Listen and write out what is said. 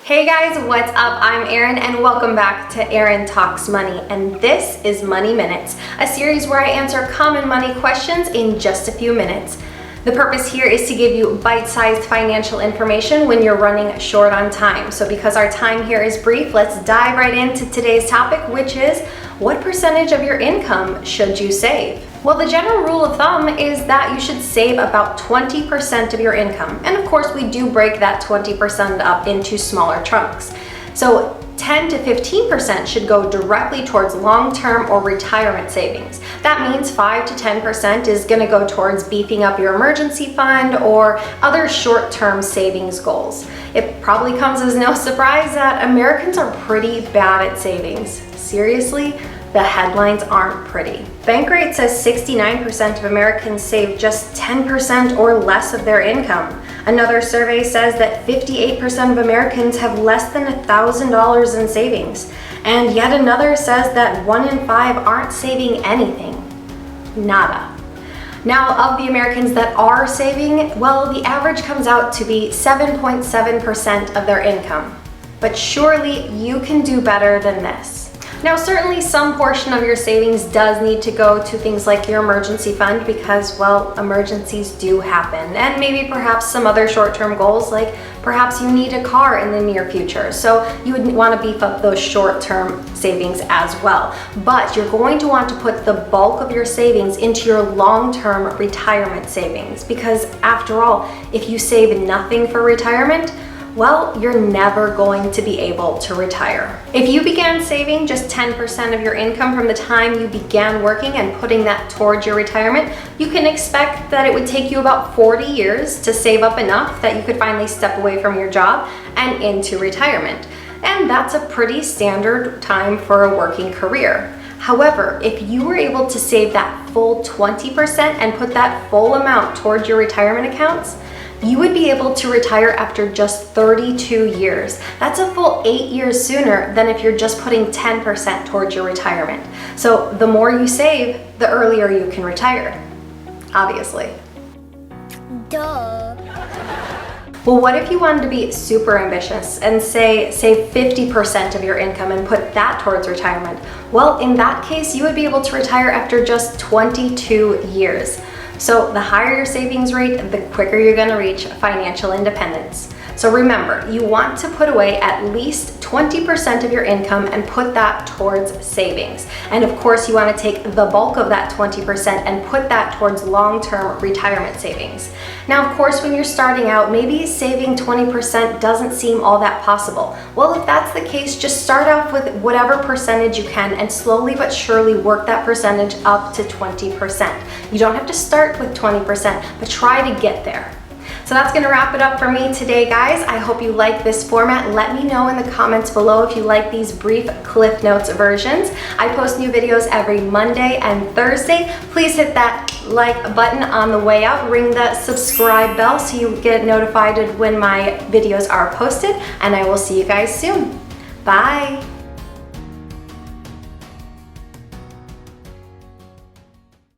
Hey guys, what's up? I'm Erin and welcome back to Erin Talks Money, and this is Money Minutes, a series where I answer common money questions in just a few minutes. The purpose here is to give you bite-sized financial information when you're running short on time. So because our time here is brief, let's dive right into today's topic, which is what percentage of your income should you save? Well, the general rule of thumb is that you should save about 20% of your income. And of course, we do break that 20% up into smaller chunks. So 10 to 15% should go directly towards long-term or retirement savings. That means 5 to 10% is going to go towards beefing up your emergency fund or other short-term savings goals. It probably comes as no surprise that Americans are pretty bad at savings. Seriously, the headlines aren't pretty. Bankrate says 69% of Americans save just 10% or less of their income. Another survey says that 58% of Americans have less than $1,000 in savings. And yet another says that 1 in 5 aren't saving anything. Nada. Now, of the Americans that are saving, well, the average comes out to be 7.7% of their income. But surely you can do better than this. Now, certainly some portion of your savings does need to go to things like your emergency fund because, well, emergencies do happen. And maybe perhaps some other short-term goals, like perhaps you need a car in the near future. So you would want to beef up those short-term savings as well. But you're going to want to put the bulk of your savings into your long-term retirement savings because, after all, if you save nothing for retirement, well, you're never going to be able to retire. If you began saving just 10% of your income from the time you began working and putting that towards your retirement, you can expect that it would take you about 40 years to save up enough that you could finally step away from your job and into retirement. And that's a pretty standard time for a working career. However, if you were able to save that full 20% and put that full amount towards your retirement accounts, you would be able to retire after just 32 years. That's a full 8 years sooner than if you're just putting 10% towards your retirement. So the more you save, the earlier you can retire, obviously. Duh. Well, what if you wanted to be super ambitious and say save 50% of your income and put that towards retirement? Well, in that case, you would be able to retire after just 22 years. So the higher your savings rate, the quicker you're going to reach financial independence. So remember, you want to put away at least 20% of your income and put that towards savings. And of course, you want to take the bulk of that 20% and put that towards long-term retirement savings. Now, of course, when you're starting out, maybe saving 20% doesn't seem all that possible. Well, if that's the case, just start off with whatever percentage you can and slowly but surely work that percentage up to 20%. You don't have to start with 20%, but try to get there. So that's going to wrap it up for me today, guys. I hope you like this format. Let me know in the comments below if you like these brief Cliff Notes versions. I post new videos every Monday and Thursday. Please hit that like button on the way out. Ring the subscribe bell so you get notified when my videos are posted. And I will see you guys soon. Bye.